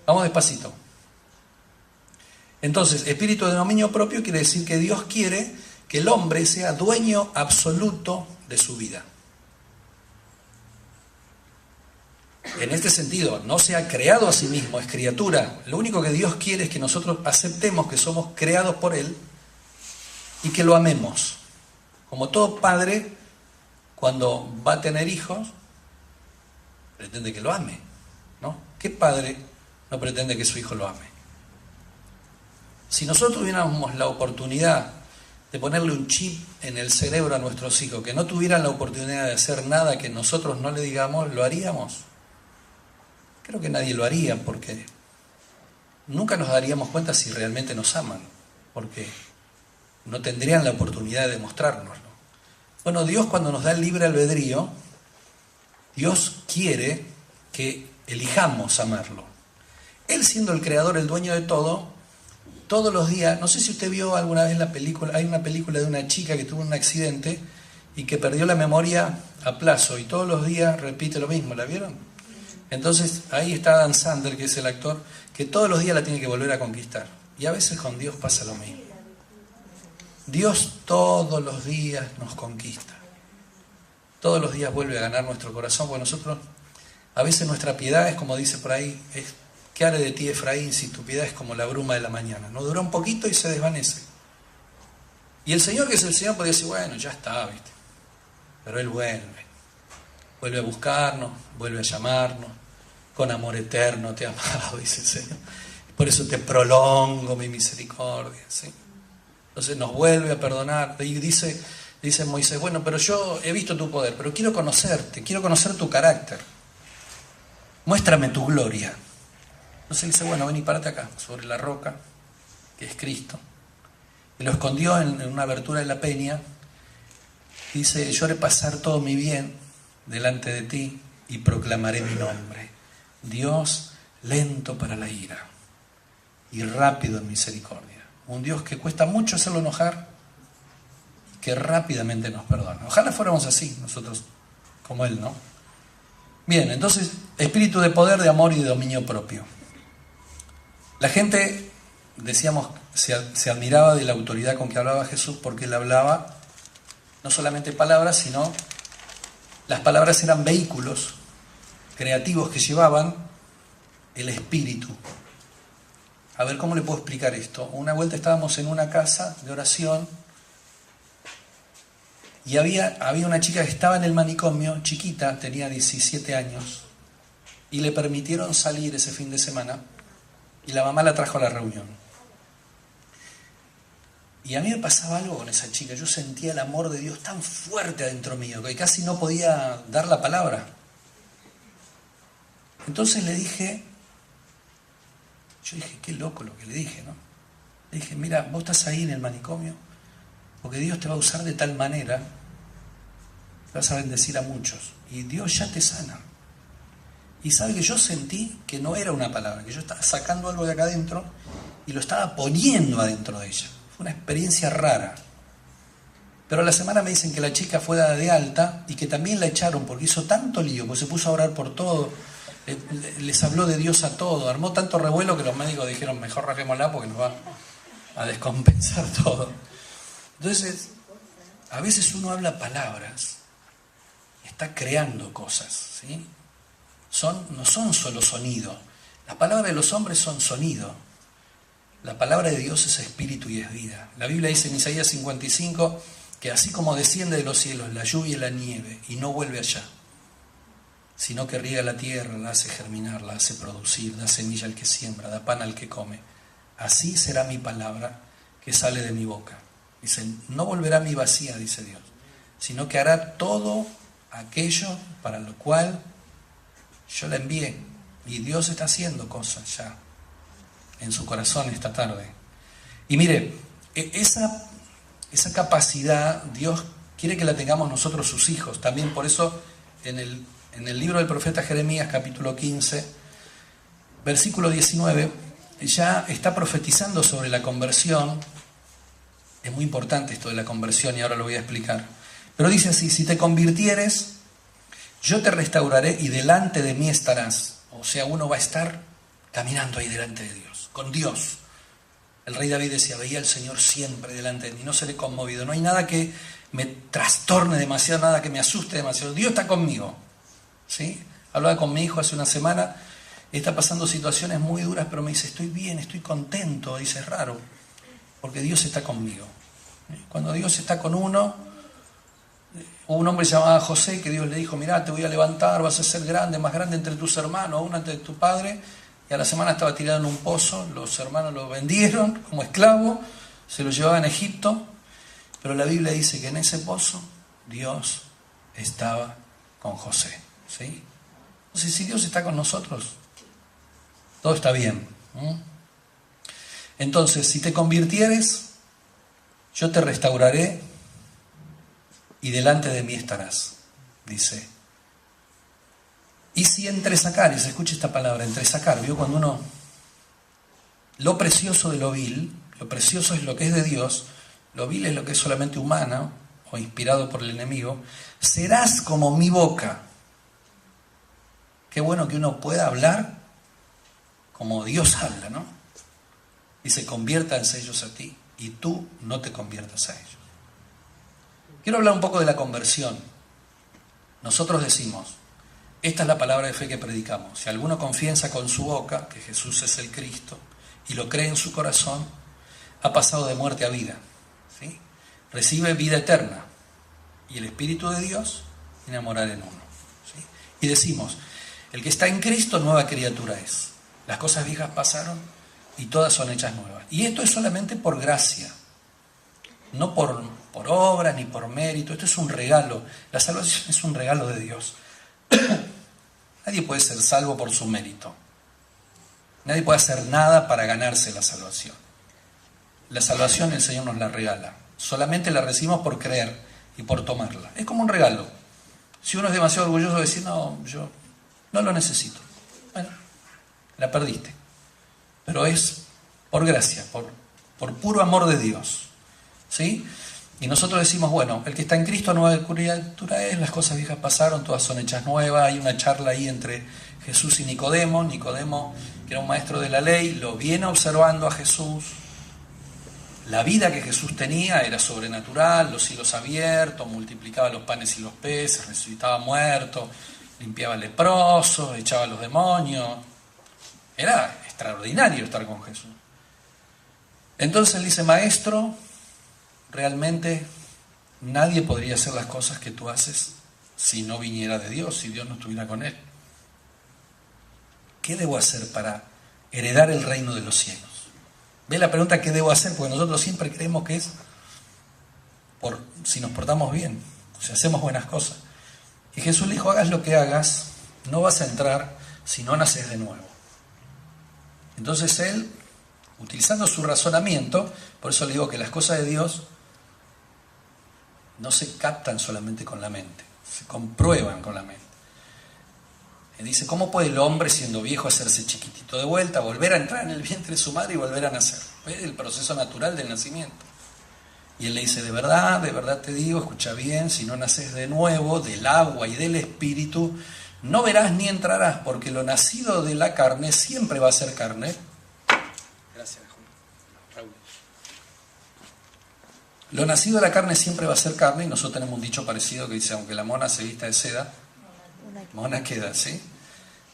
Vamos despacito. Entonces, espíritu de dominio propio quiere decir que Dios quiere que el hombre sea dueño absoluto de su vida. En este sentido, no se ha creado a sí mismo, es criatura. Lo único que Dios quiere es que nosotros aceptemos que somos creados por Él y que lo amemos. Como todo padre, cuando va a tener hijos, pretende que lo ame, ¿no? ¿Qué padre no pretende que su hijo lo ame? Si nosotros tuviéramos la oportunidad de ponerle un chip en el cerebro a nuestros hijos, que no tuvieran la oportunidad de hacer nada que nosotros no le digamos, ¿lo haríamos? Creo que nadie lo haría, porque nunca nos daríamos cuenta si realmente nos aman, porque no tendrían la oportunidad de demostrárnoslo. Bueno, Dios, cuando nos da el libre albedrío, Dios quiere que elijamos amarlo. Él, siendo el creador, el dueño de todo, todos los días, no sé si usted vio alguna vez la película, hay una película de una chica que tuvo un accidente y que perdió la memoria a plazo y todos los días repite lo mismo, ¿la vieron? Entonces ahí está Adam Sandler, que es el actor, que todos los días la tiene que volver a conquistar. Y a veces con Dios pasa lo mismo. Dios todos los días nos conquista. Todos los días vuelve a ganar nuestro corazón, porque nosotros, a veces nuestra piedad es, como dice por ahí, es: ¿qué haré de ti, Efraín, si tu piedad es como la bruma de la mañana? No dura un poquito y se desvanece. Y el Señor, que es el Señor, podría decir: bueno, ya está, ¿viste? Pero Él vuelve a buscarnos, vuelve a llamarnos, con amor eterno te he amado, dice el Señor. Por eso te prolongo mi misericordia, ¿sí? Entonces nos vuelve a perdonar. Y dice Moisés: bueno, pero yo he visto tu poder, pero quiero conocerte, quiero conocer tu carácter. Muéstrame tu gloria. Entonces dice: bueno, ven y párate acá, sobre la roca, que es Cristo. Y lo escondió en una abertura de la peña. Dice: yo haré pasar todo mi bien delante de ti y proclamaré mi nombre. Dios lento para la ira y rápido en misericordia. Un Dios que cuesta mucho hacerlo enojar y que rápidamente nos perdona. Ojalá fuéramos así nosotros, como Él, ¿no? Bien, entonces, espíritu de poder, de amor y de dominio propio. La gente, decíamos, se admiraba de la autoridad con que hablaba Jesús, porque Él hablaba no solamente palabras, sino las palabras eran vehículos creativos que llevaban el espíritu. A ver, ¿cómo le puedo explicar esto? Una vuelta estábamos en una casa de oración y había una chica que estaba en el manicomio, chiquita, tenía 17 años, y le permitieron salir ese fin de semana y la mamá la trajo a la reunión. Y a mí me pasaba algo con esa chica, yo sentía el amor de Dios tan fuerte adentro mío que casi no podía dar la palabra. Entonces yo dije, qué loco lo que le dije, ¿no? Le dije: mira, vos estás ahí en el manicomio porque Dios te va a usar de tal manera que vas a bendecir a muchos. Y Dios ya te sana. Y sabe que yo sentí que no era una palabra, que yo estaba sacando algo de acá adentro y lo estaba poniendo adentro de ella. Fue una experiencia rara. Pero a la semana me dicen que la chica fue dada de alta y que también la echaron porque hizo tanto lío, porque se puso a orar por todo, les habló de Dios a todo, armó tanto revuelo que los médicos dijeron: mejor rajémosla porque nos va a descompensar todo. Entonces, a veces uno habla palabras y está creando cosas, ¿sí? No son solo sonido. Las palabras de los hombres son sonido. La palabra de Dios es espíritu y es vida. La Biblia dice en Isaías 55 que así como desciende de los cielos la lluvia y la nieve y no vuelve allá, sino que riega la tierra, la hace germinar, la hace producir, da semilla al que siembra, da pan al que come, así será mi palabra que sale de mi boca. Dice: no volverá a mí vacía, dice Dios, sino que hará todo aquello para lo cual yo la envié. Y Dios está haciendo cosas ya en su corazón esta tarde. Y mire, esa capacidad Dios quiere que la tengamos nosotros, sus hijos. También por eso en el libro del profeta Jeremías, capítulo 15, versículo 19, ya está profetizando sobre la conversión. Es muy importante esto de la conversión y ahora lo voy a explicar. Pero dice así: si te convirtieres, yo te restauraré y delante de mí estarás. O sea, uno va a estar caminando ahí delante de Dios, con Dios. El rey David decía, veía al Señor siempre delante de mí, no seré conmovido, no hay nada que me trastorne demasiado, nada que me asuste demasiado, Dios está conmigo. ¿Sí? Hablaba con mi hijo hace una semana, está pasando situaciones muy duras, pero me dice, estoy bien, estoy contento, dice, es raro, porque Dios está conmigo. Cuando Dios está con uno, hubo un hombre llamado José que Dios le dijo, mirá, te voy a levantar, vas a ser grande, más grande entre tus hermanos, aún entre tu padre, y a la semana estaba tirado en un pozo, los hermanos lo vendieron como esclavo, se lo llevaban a Egipto, pero la Biblia dice que en ese pozo Dios estaba con José. ¿Sí? Entonces, si Dios está con nosotros, todo está bien. Entonces, si te convirtieres, yo te restauraré y delante de mí estarás, dice. Y si entresacar, y se escucha esta palabra, entresacar, ¿vio? Cuando uno, lo precioso de lo vil, lo precioso es lo que es de Dios, lo vil es lo que es solamente humano o inspirado por el enemigo, serás como mi boca. Qué bueno que uno pueda hablar como Dios habla, ¿no? Y se conviertan ellos a ti y tú no te conviertas a ellos. Quiero hablar un poco de la conversión. Nosotros decimos, esta es la palabra de fe que predicamos. Si alguno confiesa con su boca que Jesús es el Cristo y lo cree en su corazón, ha pasado de muerte a vida. ¿Sí? Recibe vida eterna y el Espíritu de Dios viene a morar en uno. ¿Sí? Y decimos, el que está en Cristo, nueva criatura es. Las cosas viejas pasaron y todas son hechas nuevas. Y esto es solamente por gracia, no por obra ni por mérito. Esto es un regalo. La salvación es un regalo de Dios. Nadie puede ser salvo por su mérito. Nadie puede hacer nada para ganarse la salvación. La salvación el Señor nos la regala. Solamente la recibimos por creer y por tomarla. Es como un regalo. Si uno es demasiado orgulloso de decir, no, yo no lo necesito. Bueno, la perdiste. Pero es por gracia, por puro amor de Dios. ¿Sí? Y nosotros decimos, bueno, el que está en Cristo, nueva criatura es, las cosas viejas pasaron, todas son hechas nuevas. Hay una charla ahí entre Jesús y Nicodemo. Nicodemo, que era un maestro de la ley, lo viene observando a Jesús. La vida que Jesús tenía era sobrenatural, los cielos abiertos, multiplicaba los panes y los peces, resucitaba muertos, limpiaba leprosos, echaba a los demonios. Era extraordinario estar con Jesús. Entonces él dice, maestro, realmente nadie podría hacer las cosas que tú haces si no viniera de Dios, si Dios no estuviera con él. ¿Qué debo hacer para heredar el reino de los cielos? ¿Ve la pregunta qué debo hacer? Porque nosotros siempre creemos que es por si nos portamos bien, si hacemos buenas cosas. Y Jesús le dijo, hagas lo que hagas, no vas a entrar si no naces de nuevo. Entonces él, utilizando su razonamiento, por eso le digo que las cosas de Dios no se captan solamente con la mente, se comprueban con la mente. Y dice, ¿cómo puede el hombre siendo viejo hacerse chiquitito de vuelta, volver a entrar en el vientre de su madre y volver a nacer? ¿Ves? El proceso natural del nacimiento. Y él le dice, de verdad te digo, escucha bien, si no naces de nuevo, del agua y del espíritu, no verás ni entrarás, porque lo nacido de la carne siempre va a ser carne. Gracias, Raúl. Lo nacido de la carne siempre va a ser carne, y nosotros tenemos un dicho parecido que dice, aunque la mona se vista de seda, mona queda, ¿sí?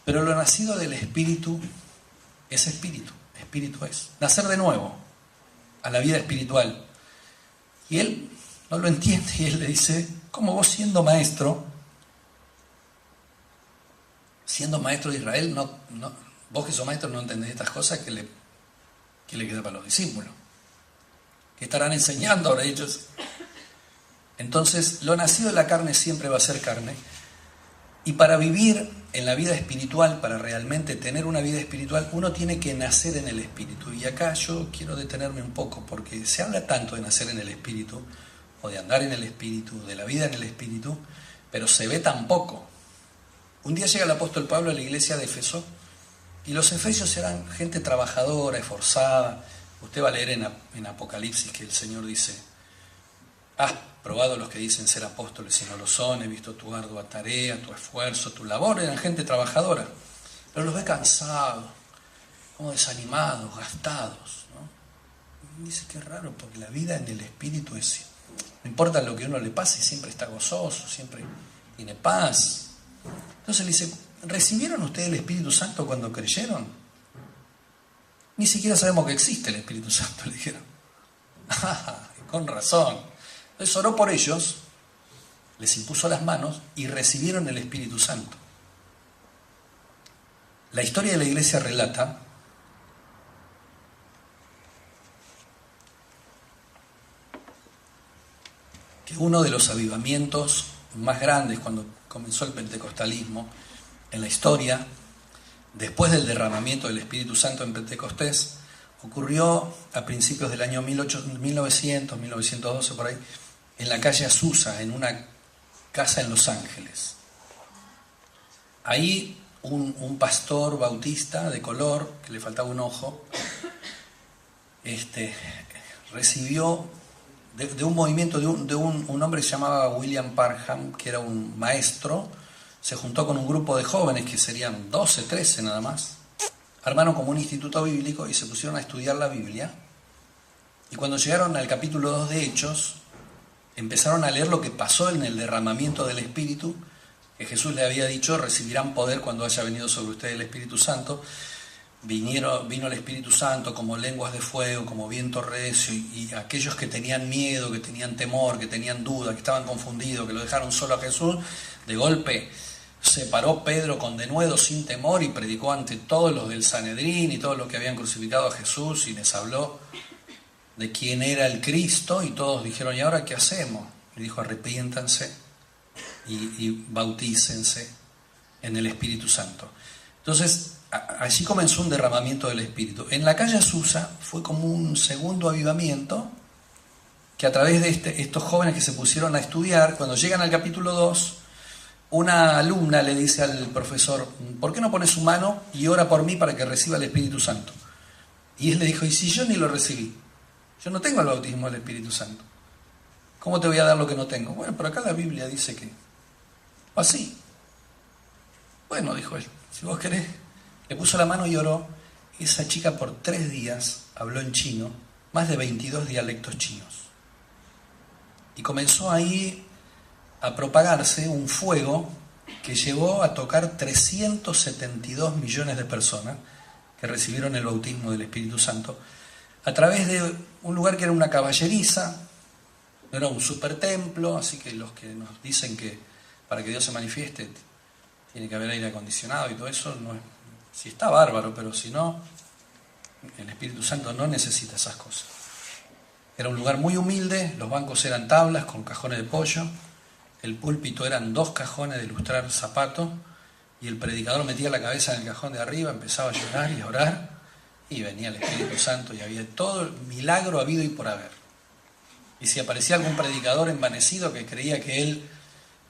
Pero lo nacido del espíritu es espíritu, espíritu es. Nacer de nuevo a la vida espiritual. Y él no lo entiende y él le dice, ¿cómo vos siendo maestro de Israel, vos que sos maestro no entendés estas cosas? ¿Qué le queda para los discípulos? ¿Qué estarán enseñando ahora ellos? Entonces, lo nacido de la carne siempre va a ser carne. Y para vivir en la vida espiritual, para realmente tener una vida espiritual, uno tiene que nacer en el espíritu. Y acá yo quiero detenerme un poco, porque se habla tanto de nacer en el espíritu, o de andar en el espíritu, de la vida en el espíritu, pero se ve tan poco. Un día llega el apóstol Pablo a la iglesia de Éfeso, y los efesios eran gente trabajadora, esforzada. Usted va a leer en Apocalipsis que el Señor dice, has probado los que dicen ser apóstoles y no lo son, he visto tu ardua tarea, tu esfuerzo, tu labor. Eran gente trabajadora, pero los ve cansados, como desanimados, gastados, ¿no? Y dice que es raro, porque la vida en el Espíritu es, no importa lo que a uno le pase, siempre está gozoso, siempre tiene paz. Entonces le dice, ¿recibieron ustedes el Espíritu Santo cuando creyeron? Ni siquiera sabemos que existe el Espíritu Santo, le dijeron. Con razón. Entonces oró por ellos, les impuso las manos y recibieron el Espíritu Santo. La historia de la iglesia relata que uno de los avivamientos más grandes cuando comenzó el pentecostalismo en la historia, después del derramamiento del Espíritu Santo en Pentecostés, ocurrió a principios del año 1900, 1912 por ahí, en la calle Azusa, en una casa en Los Ángeles. Ahí un pastor bautista de color, que le faltaba un ojo, recibió de un movimiento de un hombre que se llamaba William Parham, que era un maestro. Se juntó con un grupo de jóvenes, que serían 12, 13 nada más, armaron como un instituto bíblico y se pusieron a estudiar la Biblia. Y cuando llegaron al capítulo 2 de Hechos, empezaron a leer lo que pasó en el derramamiento del Espíritu, que Jesús le había dicho, recibirán poder cuando haya venido sobre ustedes el Espíritu Santo. Vino el Espíritu Santo como lenguas de fuego, como viento recio, y aquellos que tenían miedo, que tenían temor, que tenían duda, que estaban confundidos, que lo dejaron solo a Jesús, de golpe se paró Pedro con denuedo, sin temor, y predicó ante todos los del Sanedrín y todos los que habían crucificado a Jesús, y les habló de quién era el Cristo, y todos dijeron, ¿y ahora qué hacemos? Y dijo, arrepiéntanse y bautícense en el Espíritu Santo. Entonces, allí comenzó un derramamiento del Espíritu. En la calle Azusa fue como un segundo avivamiento, que a través de estos jóvenes que se pusieron a estudiar, cuando llegan al capítulo 2, una alumna le dice al profesor, ¿por qué no pones su mano y ora por mí para que reciba el Espíritu Santo? Y él le dijo, ¿y si yo ni lo recibí? Yo no tengo el bautismo del Espíritu Santo. ¿Cómo te voy a dar lo que no tengo? Bueno, pero acá la Biblia dice que así. Bueno, dijo él, si vos querés. Le puso la mano y oró. Esa chica por 3 días habló en chino, más de 22 dialectos chinos. Y comenzó ahí a propagarse un fuego que llegó a tocar 372 millones de personas que recibieron el bautismo del Espíritu Santo a través de un lugar que era una caballeriza, no era un super templo, así que los que nos dicen que para que Dios se manifieste tiene que haber aire acondicionado y todo eso, no es, si está bárbaro, pero si no, el Espíritu Santo no necesita esas cosas. Era un lugar muy humilde, los bancos eran tablas con cajones de pollo, el púlpito eran 2 cajones de lustrar zapatos, y el predicador metía la cabeza en el cajón de arriba, empezaba a llorar y a orar, y venía el Espíritu Santo y había todo el milagro habido y por haber. Y si aparecía algún predicador envanecido que creía que él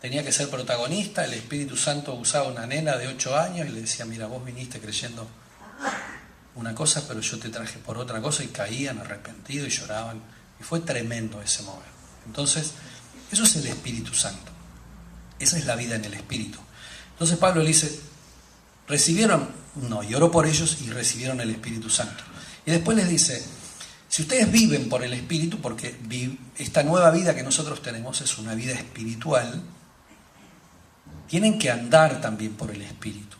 tenía que ser protagonista, el Espíritu Santo usaba una nena de 8 años y le decía, mira, vos viniste creyendo una cosa, pero yo te traje por otra cosa, y caían arrepentidos y lloraban. Y fue tremendo ese mover. Entonces, eso es el Espíritu Santo. Esa es la vida en el Espíritu. Entonces Pablo le dice, ¿recibieron? No, y oró por ellos y recibieron el Espíritu Santo. Y después les dice, si ustedes viven por el Espíritu, porque esta nueva vida que nosotros tenemos es una vida espiritual, tienen que andar también por el Espíritu.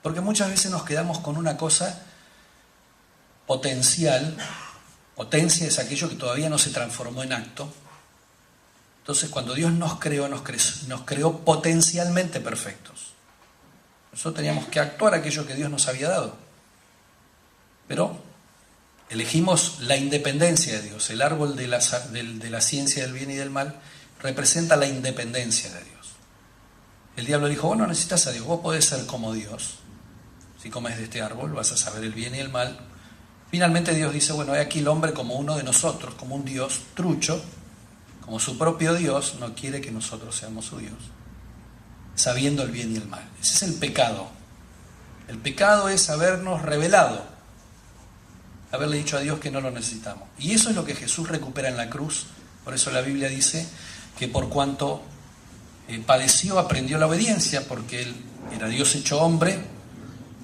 Porque muchas veces nos quedamos con una cosa potencial. Potencia es aquello que todavía no se transformó en acto. Entonces, cuando Dios nos creó potencialmente perfectos. Nosotros teníamos que actuar aquello que Dios nos había dado. Pero elegimos la independencia de Dios. El árbol de la ciencia del bien y del mal representa la independencia de Dios. El diablo dijo, vos no necesitas a Dios, vos podés ser como Dios. Si comes de este árbol vas a saber el bien y el mal. Finalmente Dios dice, bueno, he aquí el hombre como uno de nosotros, como un Dios trucho, como su propio Dios, no quiere que nosotros seamos su Dios, sabiendo el bien y el mal. Ese es el pecado. El pecado es habernos rebelado, haberle dicho a Dios que no lo necesitamos. Y eso es lo que Jesús recupera en la cruz. Por eso la Biblia dice que por cuanto padeció, aprendió la obediencia, porque Él era Dios hecho hombre,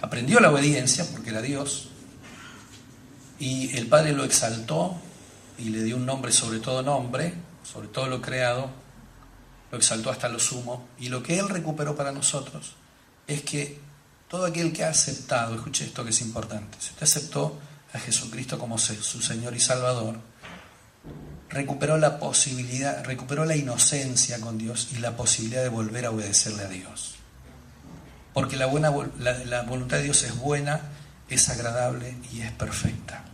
aprendió la obediencia porque era Dios, Y el Padre lo exaltó y le dio un nombre sobre todo lo creado, lo exaltó hasta lo sumo. Y lo que Él recuperó para nosotros es que todo aquel que ha aceptado, escuche esto que es importante, si usted aceptó a Jesucristo como su Señor y Salvador, recuperó la posibilidad, recuperó la inocencia con Dios y la posibilidad de volver a obedecerle a Dios. Porque la voluntad de Dios es buena, es agradable y es perfecta.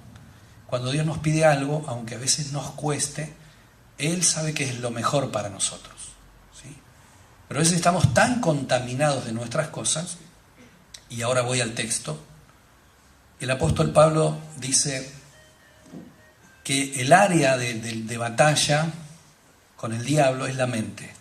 Cuando Dios nos pide algo, aunque a veces nos cueste, Él sabe que es lo mejor para nosotros, ¿sí? Pero a veces estamos tan contaminados de nuestras cosas, y ahora voy al texto. El apóstol Pablo dice que el área de batalla con el diablo es la mente.